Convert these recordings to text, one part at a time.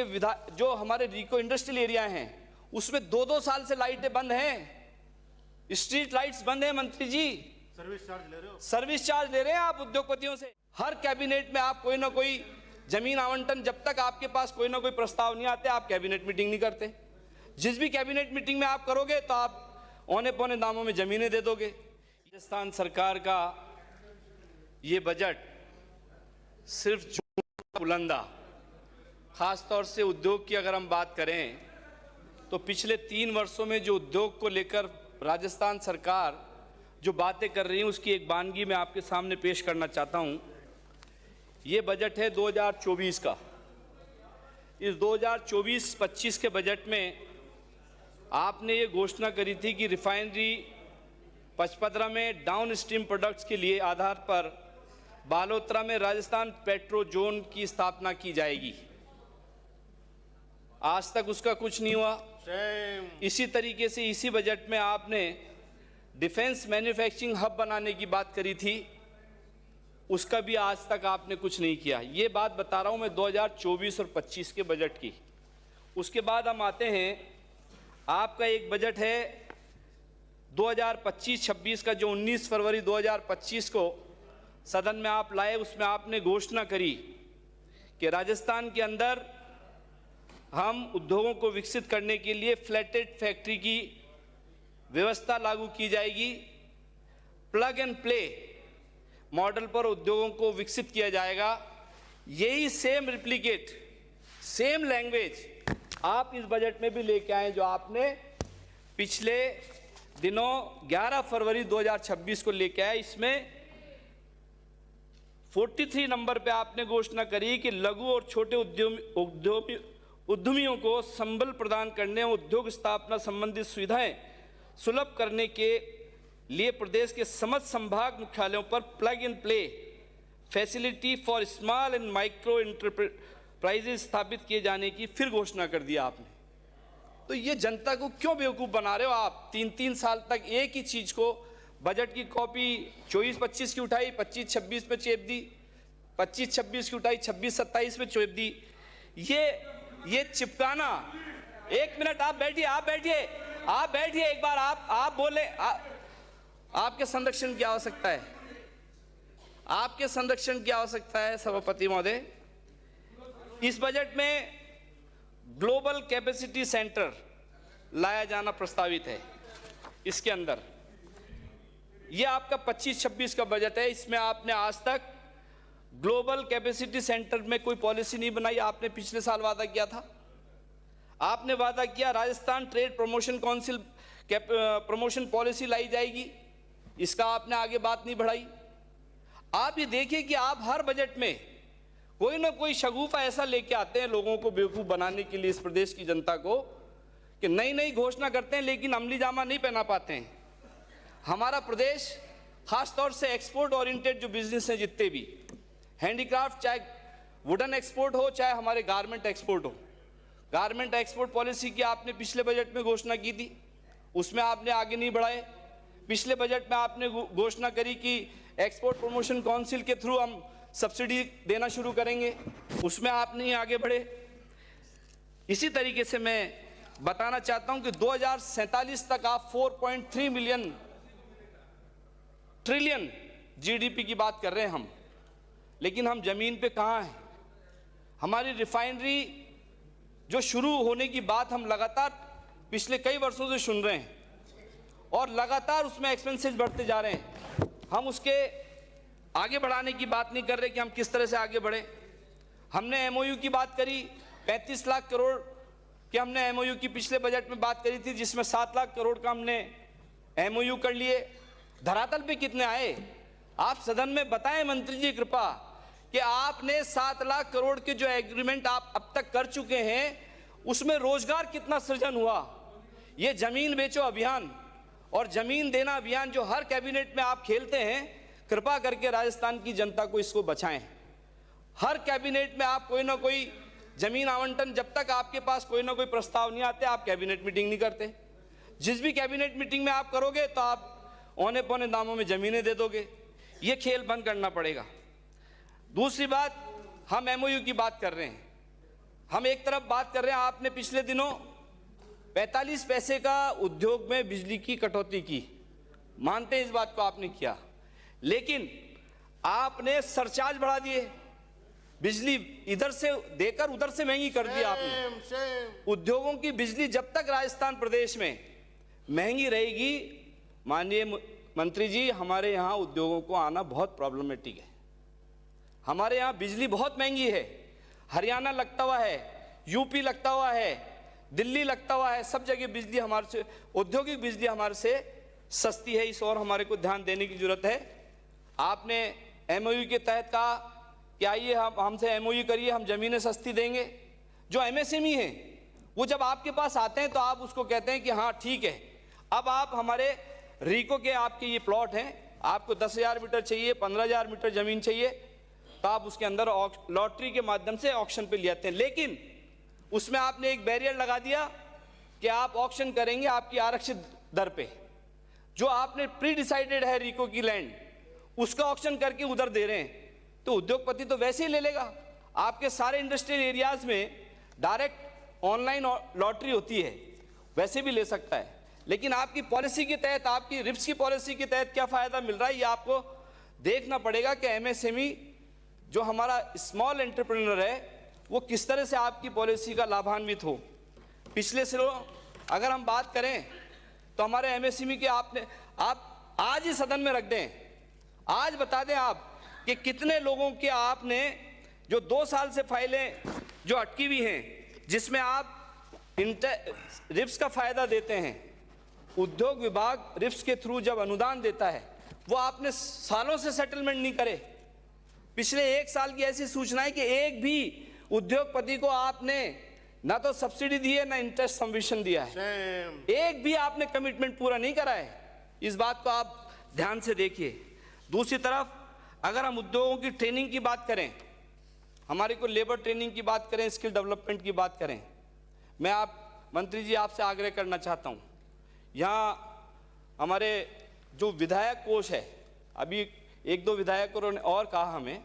जो हमारे रिको industrial area हैं उसमें 2-2 साल से लाइटें बंद हैं, स्ट्रीट लाइट्स बंद हैं। मंत्री जी सर्विस चार्ज ले रहे हो, सर्विस चार्ज ले रहे हैं आप उद्योगपतियों से। हर कैबिनेट में आप कोई ना कोई जमीन आवंटन, जब तक आपके पास कोई ना कोई प्रस्ताव नहीं आते आप कैबिनेट मीटिंग नहीं करते। जिस भी कैबिनेट मीटिंग में आप करोगे तो आप औने पौने दामों में जमीनें दे दोगे। राजस्थान सरकार का ये बजट सिर्फ बुलंदा, खास तौर से उद्योग की अगर हम बात करें तो पिछले 3 वर्षों में जो उद्योग को लेकर राजस्थान सरकार जो बातें कर रही है उसकी एक वानगी मैं आपके सामने पेश करना चाहता हूं। ये बजट है 2024 का। इस 2024-25 के बजट में आपने ये घोषणा करी थी कि रिफाइनरी पचपदरा में डाउन स्ट्रीम प्रोडक्ट्स के लिए आधार पर बालोतरा में राजस्थान पेट्रो जोन की स्थापना की जाएगी। आज तक उसका कुछ नहीं हुआ। इसी तरीके से इसी बजट में आपने डिफेंस मैन्युफैक्चरिंग हब बनाने की बात करी थी, उसका भी आज तक आपने कुछ नहीं किया। ये बात बता रहा हूं मैं 2024 और 25 के बजट की। उसके बाद हम आते हैं, आपका एक बजट है 2025-26 का जो 19 फरवरी 2025 को सदन में आप लाए। उसमें आपने घोषणा करी कि राजस्थान के अंदर हम उद्योगों को विकसित करने के लिए फ्लैटेड फैक्ट्री की व्यवस्था लागू की जाएगी। प्लग एंड प्ले मॉडल पर उद्योगों को विकसित किया जाएगा। यही सेम रिप्लिकेट, सेम लैंग्वेज आप इस बजट में भी लेके आए जो आपने पिछले दिनों 11 फरवरी 2026 को लेके आए। इसमें 43 नंबर पे आपने घोषणा करी कि लघु और छोटे उद्यमियों को संबल प्रदान करने और उद्योग स्थापना संबंधित सुविधाएं सुलभ करने के लिए प्रदेश के समस्त संभाग मुख्यालयों पर plug in play facility for small and micro enterprises स्थापित किए जाने की फिर घोषणा कर दिया आपने। तो ये जनता को क्यों बेवकूफ़ बना रहे हो आप? 3-3 साल तक एक ही चीज़ को, बजट की कॉपी 24-25 की उठाई, 25-26 पे चेप दी, 25-26 की उठाई, 26-27 पे चेप दी। ये चिपकाना। एक मिनट आप बैठिए, आप बैठिए एक बार, आप बोले। आपके संरक्षण की आवश्यकता है, आपके संरक्षण की आवश्यकता है सभापति महोदय। इस बजट में ग्लोबल कैपेसिटी सेंटर लाया जाना प्रस्तावित है। इसके अंदर ये आपका 25-26 का बजट है। इसमें आपने आज तक ग्लोबल कैपेसिटी सेंटर में कोई पॉलिसी नहीं बनाई। आपने पिछले साल वादा किया था, आपने वादा किया Rajasthan trade promotion council promotion policy लाई जाएगी, इसका आपने आगे बात नहीं बढ़ाई। आप ये देखिए कि आप हर बजट में कोई ना कोई शगुफा ऐसा लेके आते हैं लोगों को बेवकूफ़ बनाने के लिए, इस प्रदेश की जनता को, कि नई नई घोषणा करते हैं लेकिन अमली जामा नहीं पहना पाते हैं। हमारा प्रदेश खास तौर से एक्सपोर्ट ओरिएंटेड जो बिजनेस है, जितने भी हैंडीक्राफ्ट, चाहे वुडन एक्सपोर्ट हो चाहे हमारे गारमेंट एक्सपोर्ट हो, गारमेंट एक्सपोर्ट पॉलिसी की आपने पिछले बजट में घोषणा की थी, उसमें आपने आगे नहीं बढ़ाए। पिछले बजट में आपने घोषणा करी कि एक्सपोर्ट प्रमोशन काउंसिल के थ्रू हम सब्सिडी देना शुरू करेंगे, उसमें आप नहीं आगे बढ़े। इसी तरीके से मैं बताना चाहता हूं कि 2047 तक आप 4.3 ट्रिलियन जीडीपी की बात कर रहे हैं हम, लेकिन हम जमीन पे कहां हैं? हमारी रिफाइनरी जो शुरू होने की बात हम लगातार पिछले कई वर्षों से सुन रहे हैं और लगातार उसमें एक्सपेंसेस बढ़ते जा रहे हैं। हम उसके आगे बढ़ाने की बात नहीं कर रहे कि हम किस तरह से आगे बढ़े। हमने एमओयू की बात करी, 35 लाख करोड़ की हमने एमओयू की पिछले बजट में बात करी थी, जिसमें 7 लाख करोड़ का हमने एमओयू कर लिए। धरातल पे कितने आए आप सदन में बताएं मंत्री जी कृपा, कि आपने 7 लाख करोड़ के जो एग्रीमेंट आप अब तक कर चुके हैं उसमें रोजगार कितना सृजन हुआ। ये जमीन बेचो अभियान और जमीन देना अभियान जो हर कैबिनेट में आप खेलते हैं, कृपा करके राजस्थान की जनता को इसको बचाएं। हर कैबिनेट में आप कोई ना कोई जमीन आवंटन, जब तक आपके पास कोई ना कोई प्रस्ताव नहीं आते आप कैबिनेट मीटिंग नहीं करते। जिस भी कैबिनेट मीटिंग में आप करोगे तो आप औने पौने दामों में जमीनें दे दोगे। ये खेल बंद करना पड़ेगा। दूसरी बात, हम एमओयू की बात कर रहे हैं, हम एक तरफ बात कर रहे हैं, आपने पिछले दिनों 45 पैसे का उद्योग में बिजली की कटौती की, मानते हैं इस बात को आपने किया, लेकिन आपने सरचार्ज बढ़ा दिए, बिजली इधर से देकर उधर से महंगी कर दी आपने। उद्योगों की बिजली जब तक राजस्थान प्रदेश में महंगी रहेगी, माननीय मंत्री जी, हमारे यहाँ उद्योगों को आना बहुत प्रॉब्लमेटिक है। हमारे यहाँ बिजली बहुत महंगी है, हरियाणा लगता हुआ है, यूपी लगता हुआ है, दिल्ली लगता हुआ है, सब जगह बिजली हमारे से, औद्योगिक बिजली हमारे से सस्ती है। इस और हमारे को ध्यान देने की जरूरत है। आपने एमओयू के तहत कहा कि आइए हमसे एमओयू करिए, हम जमीनें सस्ती देंगे। जो एमएसएमई है वो जब आपके पास आते हैं तो आप उसको कहते हैं कि हाँ ठीक है, अब आप हमारे रीको के आपके ये प्लॉट हैं, आपको 10,000 मीटर चाहिए, 15,000 मीटर जमीन चाहिए, तो आप उसके अंदर लॉटरी के माध्यम से ऑक्शन पे ले आते हैं। लेकिन उसमें आपने एक बैरियर लगा दिया कि आप ऑक्शन करेंगे आपकी आरक्षित दर पे, जो आपने प्री डिसाइडेड है रीको की लैंड, उसका ऑक्शन करके उधर दे रहे हैं, तो उद्योगपति तो वैसे ही ले लेगा। आपके सारे इंडस्ट्रियल एरियाज में डायरेक्ट ऑनलाइन लॉटरी होती है, वैसे भी ले सकता है। लेकिन आपकी पॉलिसी के तहत, आपकी रिप्स की पॉलिसी के तहत क्या फायदा मिल रहा है, ये आपको देखना पड़ेगा कि एमएसएमई जो हमारा स्मॉल एंटरप्रेन्योर है वो किस तरह से आपकी पॉलिसी का लाभान्वित हो। पिछले सालों अगर हम बात करें तो हमारे एमएसएमई के आप आज ही सदन में रख दें, आज बता दें आप कि कितने लोगों के आपने जो 2 साल से फाइलें जो अटकी हुई हैं, जिसमें आप रिप्स का फायदा देते हैं। उद्योग विभाग रिप्स के थ्रू जब अनुदान देता है वो आपने सालों से सेटलमेंट नहीं करे। पिछले 1 साल की ऐसी सूचना है कि एक भी उद्योगपति को आपने ना तो सब्सिडी दी है ना इंटरेस्ट सबवेंशन दिया है, एक भी आपने कमिटमेंट पूरा नहीं करा है। इस बात को आप ध्यान से देखिए। दूसरी तरफ अगर हम उद्योगों की ट्रेनिंग की बात करें, हमारे को लेबर ट्रेनिंग की बात करें, स्किल डेवलपमेंट की बात करें, मैं आप मंत्री जी आपसे आग्रह करना चाहता हूँ, यहाँ हमारे जो विधायक कोष है, अभी 1-2 विधायकों ने और कहा हमें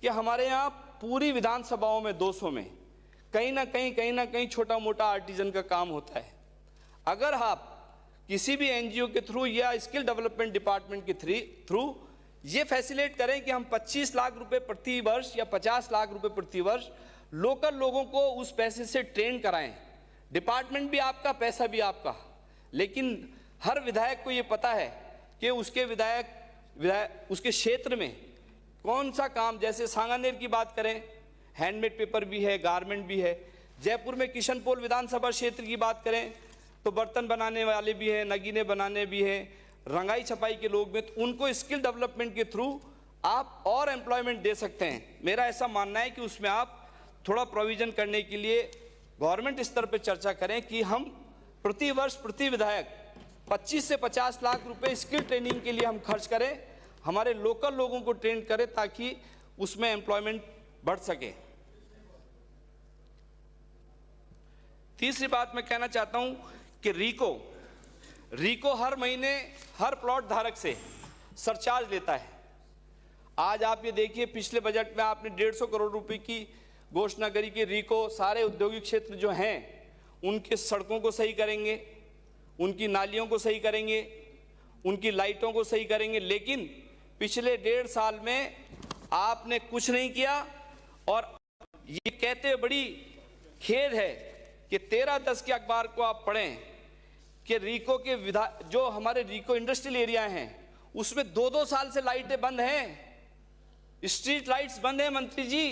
कि हमारे यहाँ पूरी विधानसभाओं में 200 में कहीं ना कहीं छोटा मोटा आर्टिजन का काम होता है। अगर आप किसी भी एनजीओ के थ्रू या स्किल डेवलपमेंट डिपार्टमेंट के थ्रू ये फैसिलिटेट करें कि हम 25 लाख रुपए प्रति वर्ष या 50 लाख रुपए प्रति वर्ष लोकल लोगों को उस पैसे से ट्रेन कराएं, डिपार्टमेंट भी आपका, पैसा भी आपका। लेकिन हर विधायक को ये पता है कि उसके उसके क्षेत्र में कौन सा काम, जैसे सांगानेर की बात करें, हैंडमेड पेपर भी है, गारमेंट भी है। जयपुर में किशनपोल विधानसभा क्षेत्र की बात करें तो बर्तन बनाने वाले भी हैं, नगीने बनाने भी हैं, रंगाई छपाई के लोग में, तो उनको स्किल डेवलपमेंट के थ्रू आप और एम्प्लॉयमेंट दे सकते हैं। मेरा ऐसा मानना है कि उसमें आप थोड़ा प्रोविजन करने के लिए गवर्नमेंट स्तर पर चर्चा करें कि हम प्रति वर्ष प्रति विधायक 25 से 50 लाख रुपए स्किल ट्रेनिंग के लिए हम खर्च करें, हमारे लोकल लोगों को ट्रेन करें ताकि उसमें एम्प्लॉयमेंट बढ़ सके। तीसरी बात मैं कहना चाहता हूं कि रीको हर महीने हर प्लॉट धारक से सरचार्ज लेता है। आज आप ये देखिए, पिछले बजट में आपने 150 करोड़ रुपए की घोषणा करी कि रीको सारे औद्योगिक क्षेत्र जो हैं उनके सड़कों को सही करेंगे, उनकी नालियों को सही करेंगे, उनकी लाइटों को सही करेंगे। लेकिन पिछले 1.5 साल में आपने कुछ नहीं किया। और ये कहते हुए बड़ी खेद है कि 13/10 के अखबार को आप पढ़ें कि रीको के जो हमारे रीको इंडस्ट्रियल एरिया हैं उसमें 2-2 साल से लाइटें बंद हैं, स्ट्रीट लाइट्स बंद हैं। मंत्री जी,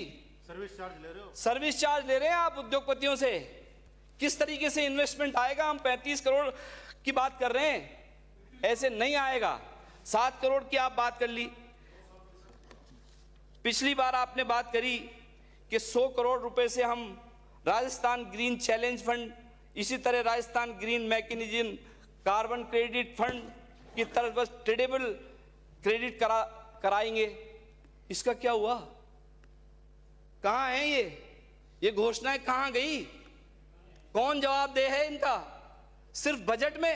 सर्विस चार्ज ले रहे हो, सर्विस चार्ज ले रहे हैं आप उद्योगपतियों से। किस तरीके से इन्वेस्टमेंट आएगा? हम 35 करोड़ की बात कर रहे हैं, ऐसे नहीं आएगा। 7 करोड़ की आप बात कर ली, पिछली बार आपने बात करी कि 100 करोड़ रुपए से हम राजस्थान ग्रीन चैलेंज फंड, इसी तरह Rajasthan green mechanism, carbon credit fund की तरफ बस ट्रेडेबल क्रेडिट कराएंगे। इसका क्या हुआ? कहाँ है ये घोषणाएं कहाँ गई? कौन जवाबदेह है इनका? सिर्फ बजट में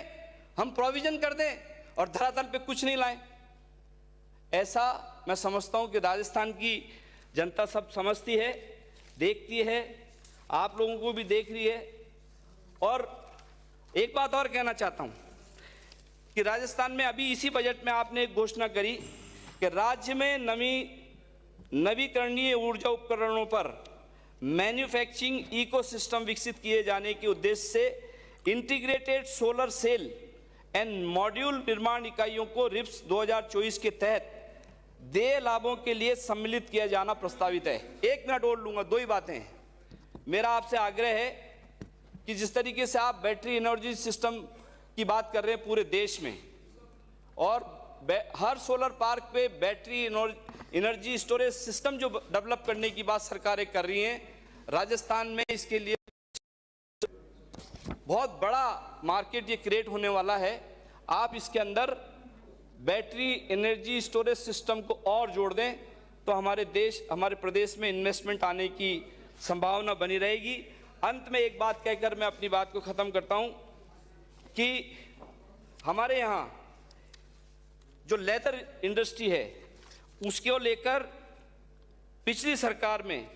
हम प्रोविजन कर दें और धरातल पे कुछ नहीं लाएं। ऐसा मैं समझता हूं कि राजस्थान की जनता सब समझती है, देखती है। आप लोगों को भी देख रही है। और एक बात और कहना चाहता हूं कि राजस्थान में अभी इसी बजट में आपने एक घोषणा करी कि राज्य में नवीकरणीय ऊर्जा उपकरणों पर मैन्युफैक्चरिंग इकोसिस्टम विकसित किए जाने के उद्देश्य से integrated solar cell and module निर्माण इकाइयों को रिप्स 2024 के तहत देय लाभों के लिए सम्मिलित किया जाना प्रस्तावित है। 1 मिनट और लूंगा, 2 ही बातें हैं। मेरा आपसे आग्रह है कि जिस तरीके से आप बैटरी एनर्जी सिस्टम की बात कर रहे हैं पूरे देश में, और हर सोलर पार्क पे बैटरी एनर्जी स्टोरेज सिस्टम जो डेवलप करने की बात सरकारें कर रही हैं, राजस्थान में इसके लिए बहुत बड़ा मार्केट ये क्रिएट होने वाला है। आप इसके अंदर बैटरी एनर्जी स्टोरेज सिस्टम को और जोड़ दें तो हमारे प्रदेश में इन्वेस्टमेंट आने की संभावना बनी रहेगी। अंत में एक बात कहकर मैं अपनी बात को ख़त्म करता हूं कि हमारे यहाँ जो लेदर इंडस्ट्री है उसको लेकर पिछली सरकार में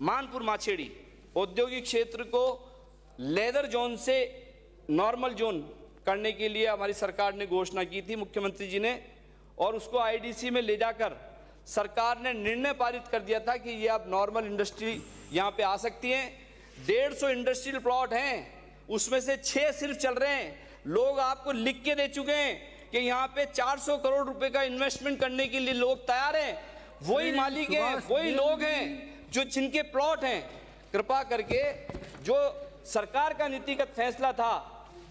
मानपुर माछेड़ी औद्योगिक क्षेत्र को लेदर जोन से नॉर्मल जोन करने के लिए हमारी सरकार ने घोषणा की थी, मुख्यमंत्री जी ने, और उसको आईडीसी में ले जाकर सरकार ने निर्णय पारित कर दिया था कि ये अब नॉर्मल इंडस्ट्री यहाँ पे आ सकती हैं। 150 इंडस्ट्रियल प्लॉट हैं, उसमें से 6 सिर्फ चल रहे हैं। लोग आपको लिख के दे चुके हैं कि यहाँ पे 400 करोड़ रुपए का इन्वेस्टमेंट करने के लिए लोग तैयार हैं। वही मालिक हैं, वही लोग हैं जो जिनके प्लॉट हैं। कृपा करके जो सरकार का नीतिगत फैसला था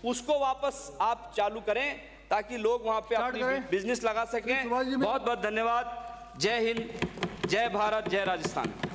उसको वापस आप चालू करें ताकि लोग वहां पे अपनी बिजनेस लगा सकें। बहुत बहुत धन्यवाद। जय हिंद, जय भारत, जय राजस्थान।